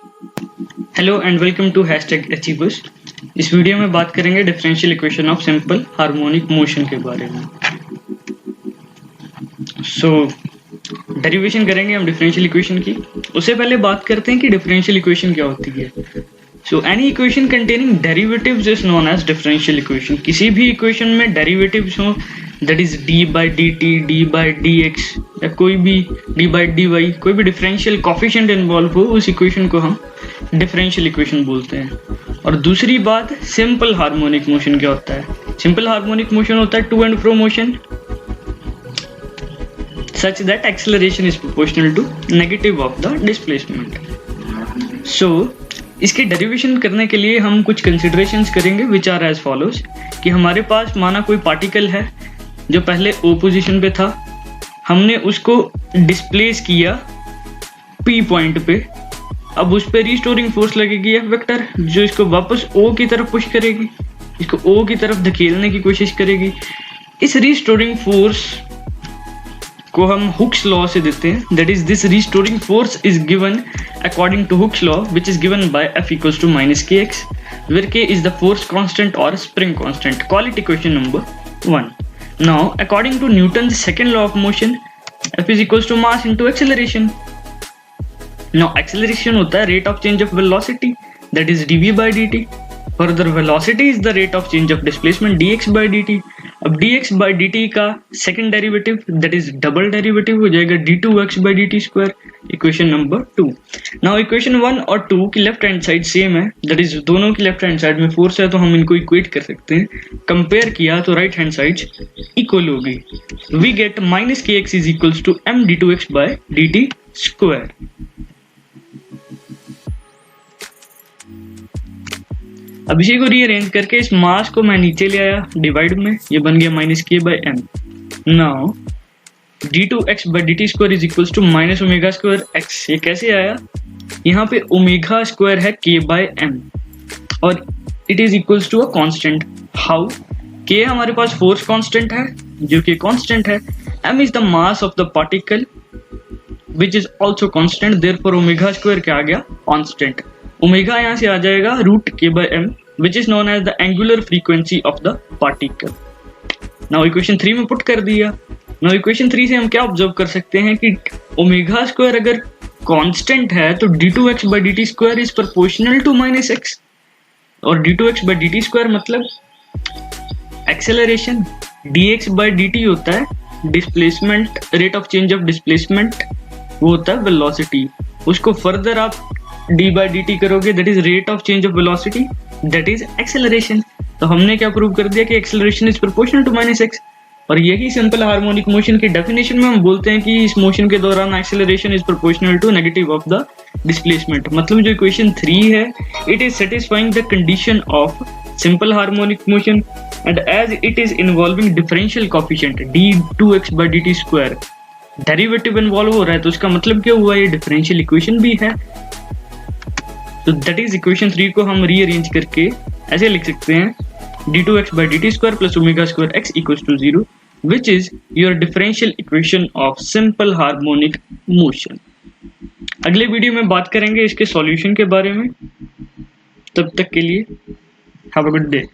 Hello and welcome to #Achievers। इस video में बात करेंगे differential equation of simple harmonic motion के बारे में। डेरिवेशन करेंगे हम डिफरेंशियल इक्वेशन की। उससे पहले बात करते हैं कि डिफरेंशियल इक्वेशन क्या होती है। Any equation containing derivatives is known as differential equation. किसी भी इक्वेशन में डेरिवेटिव्स हो, that is d by d t, d by d x या कोई भी डी बाई डी वाई, कोई भी डिफरेंशियल कॉफिशिएंट इन्वॉल्व हो, उस इक्वेशन को हम डिफरेंशियल इक्वेशन बोलते हैं। और दूसरी बात, सिंपल हार्मोनिक मोशन क्या होता है। सिंपल हार्मोनिक मोशन होता है to and fro motion such that acceleration is proportional to negative of the displacement. इसकी डेरिवेशन करने के लिए हम कुछ कंसिडरेशंस करेंगे विच आर एज फॉलोज। कि हमारे पास माना कोई पार्टिकल है जो पहले ओ पोजीशन पे था, हमने उसको डिस्प्लेस किया पी पॉइंट पे। अब उस पर रिस्टोरिंग फोर्स लगेगी एफ वेक्टर, जो इसको वापस ओ की तरफ पुश करेगी, इसको ओ की तरफ धकेलने की कोशिश करेगी। इस रिस्टोरिंग फोर्स को हम हुक्स लॉ से देते हैं। That is this restoring force is given according to Hooke's law which is given by F equals to minus kx, where k is the force constant or spring constant. Call it equation number 1. Now according to Newton's second law of motion, F is equals to mass into acceleration. Now acceleration होता है rate of change of velocity, that is dv by dt. Further velocity is the rate of change of displacement dx by dt. अब dx by dt का second derivative that is double derivative हो जाएगा d2x by dt square, equation number 2। Now equation 1 और 2 की left hand side same है, that is दोनों की left hand side में फोर्स है, तो हम इनको इक्वेट कर सकते हैं। कंपेयर किया तो राइट हैंड साइड इक्वल होगी। We get minus kx is equals to m d2x by dt square. अब इसी को रीअरेंज करके इस मास को मैं नीचे ले आया डिवाइड में, ये बन गया minus k by m. Now d2x by dt square is equals to minus omega square x। ये कैसे आया, यहाँ पे ओमेगा स्क्वायर है k बाई एम और it is equals to a constant. How, k हमारे पास फोर्स कांस्टेंट है जो कि कांस्टेंट है, m is the mass of the particle which is also constant, therefore omega square क्या आ गया, कांस्टेंट। ओमेगा यहाँ से आ जाएगा root k by m which is known as the angular frequency of the particle. Now equation 3 में put कर दिया। Now equation 3 से हम क्या ऑब्जर्व कर सकते हैं कि ओमेगा स्क्वायर अगर कांस्टेंट है तो d2x by dt square is proportional to minus x, और d2x by dt स्क्वायर मतलब एक्सेलरेशन, dx by dt होता है displacement, rate of change of displacement, वो होता है वेलोसिटी। उसको फर्दर आप d by dt करोगे, that is rate of change of velocity, that is acceleration. तो हमने क्या प्रूव कर दिया कि acceleration is proportional to minus x। और यही सिंपल हार्मोनिक मोशन की डेफिनेशन में हम बोलते हैं कि इस मोशन के दौरान acceleration is proportional to negative of the displacement. मतलब जो इक्वेशन 3 है, it is satisfying the condition of simple harmonic motion and as it is involving differential coefficient d2x by dt square, derivative involve हो रहा है, तो इसका मतलब क्या हुआ, ये डिफरेंशियल इक्वेशन भी है। तो दैट इज इक्वेशन 3 को हम रीअरेंज करके ऐसे लिख सकते हैं d2x by dt square plus omega square x equals to 0, which is your differential equation of simple harmonic motion. अगले वीडियो में बात करेंगे इसके सॉल्यूशन के बारे में। तब तक के लिए हैव अ गुड डे।